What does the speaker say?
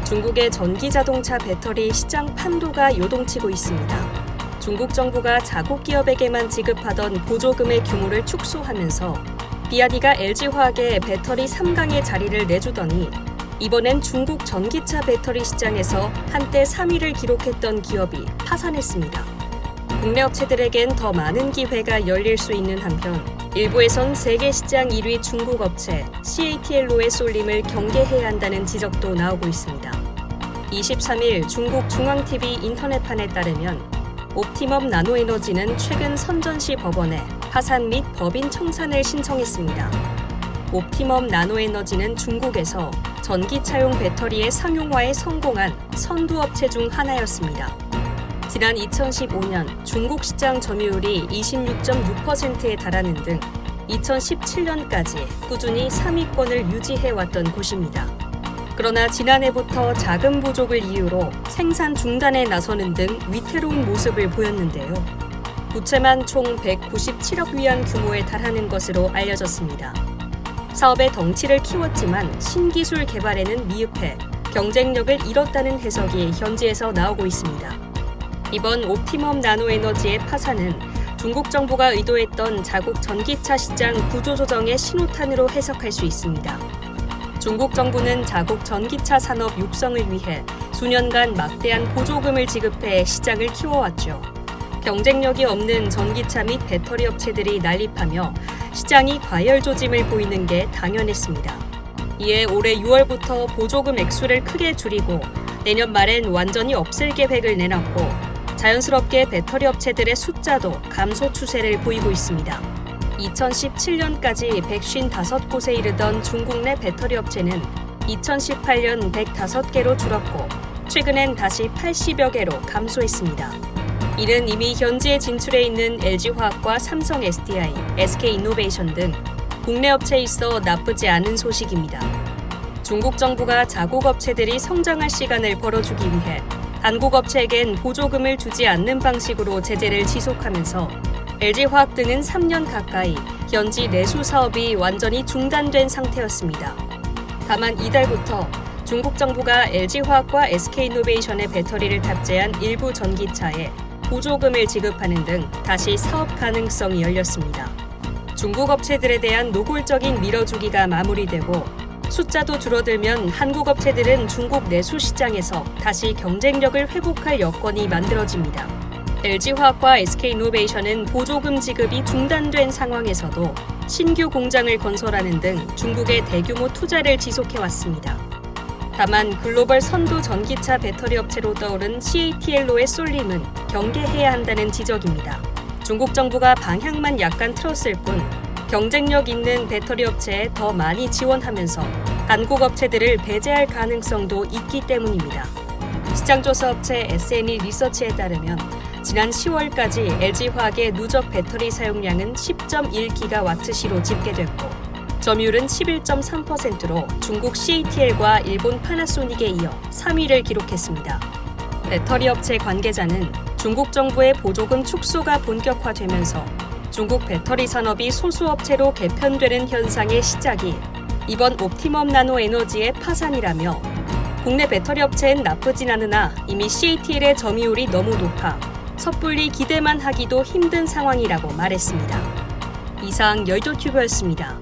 중국의 전기자동차 배터리 시장 판도가 요동치고 있습니다. 중국 정부가 자국 기업에게만 지급하던 보조금의 규모를 축소하면서 비아디가 LG화학에 배터리 3강의 자리를 내주더니 이번엔 중국 전기차 배터리 시장에서 한때 3위를 기록했던 기업이 파산했습니다. 국내 업체들에겐 더 많은 기회가 열릴 수 있는 한편 일부에선 세계 시장 1위 중국 업체 CATL로의 쏠림을 경계해야 한다는 지적도 나오고 있습니다. 23일 중국 중앙TV 인터넷판에 따르면 옵티멈 나노에너지는 최근 선전시 법원에 파산 및 법인 청산을 신청했습니다. 옵티멈 나노에너지는 중국에서 전기차용 배터리의 상용화에 성공한 선두업체 중 하나였습니다. 지난 2015년 중국 시장 점유율이 26.6%에 달하는 등 2017년까지 꾸준히 3위권을 유지해왔던 곳입니다. 그러나 지난해부터 자금 부족을 이유로 생산 중단에 나서는 등 위태로운 모습을 보였는데요. 부채만 총 197억 위안 규모에 달하는 것으로 알려졌습니다. 사업의 덩치를 키웠지만 신기술 개발에는 미흡해 경쟁력을 잃었다는 해석이 현지에서 나오고 있습니다. 이번 옵티멈 나노에너지의 파산은 중국 정부가 의도했던 자국 전기차 시장 구조조정의 신호탄으로 해석할 수 있습니다. 중국 정부는 자국 전기차 산업 육성을 위해 수년간 막대한 보조금을 지급해 시장을 키워왔죠. 경쟁력이 없는 전기차 및 배터리 업체들이 난립하며 시장이 과열 조짐을 보이는 게 당연했습니다. 이에 올해 6월부터 보조금 액수를 크게 줄이고 내년 말엔 완전히 없앨 계획을 내놨고 자연스럽게 배터리 업체들의 숫자도 감소 추세를 보이고 있습니다. 2017년까지 155곳에 이르던 중국 내 배터리 업체는 2018년 105개로 줄었고 최근엔 다시 80여 개로 감소했습니다. 이는 이미 현지에 진출해 있는 LG화학과 삼성 SDI, SK이노베이션 등 국내 업체에 있어 나쁘지 않은 소식입니다. 중국 정부가 자국 업체들이 성장할 시간을 벌어주기 위해 한국 업체에겐 보조금을 주지 않는 방식으로 제재를 지속하면서 LG화학 등은 3년 가까이 현지 내수 사업이 완전히 중단된 상태였습니다. 다만 이달부터 중국 정부가 LG화학과 SK이노베이션의 배터리를 탑재한 일부 전기차에 보조금을 지급하는 등 다시 사업 가능성이 열렸습니다. 중국 업체들에 대한 노골적인 밀어주기가 마무리되고 숫자도 줄어들면 한국 업체들은 중국 내수 시장에서 다시 경쟁력을 회복할 여건이 만들어집니다. LG화학과 SK이노베이션은 보조금 지급이 중단된 상황에서도 신규 공장을 건설하는 등 중국의 대규모 투자를 지속해왔습니다. 다만 글로벌 선도 전기차 배터리 업체로 떠오른 CATL로의 쏠림은 경계해야 한다는 지적입니다. 중국 정부가 방향만 약간 틀었을 뿐 경쟁력 있는 배터리 업체에 더 많이 지원하면서 한국 업체들을 배제할 가능성도 있기 때문입니다. 시장조사 업체 SNE 리서치에 따르면 지난 10월까지 LG화학의 누적 배터리 사용량은 10.1기가와트시로 집계됐고 점유율은 11.3%로 중국 CATL과 일본 파나소닉에 이어 3위를 기록했습니다. 배터리 업체 관계자는 중국 정부의 보조금 축소가 본격화되면서 중국 배터리 산업이 소수업체로 개편되는 현상의 시작이 이번 옵티멈 나노에너지의 파산이라며 국내 배터리 업체엔 나쁘진 않으나 이미 CATL의 점유율이 너무 높아 섣불리 기대만 하기도 힘든 상황이라고 말했습니다. 이상 여의도튜브였습니다.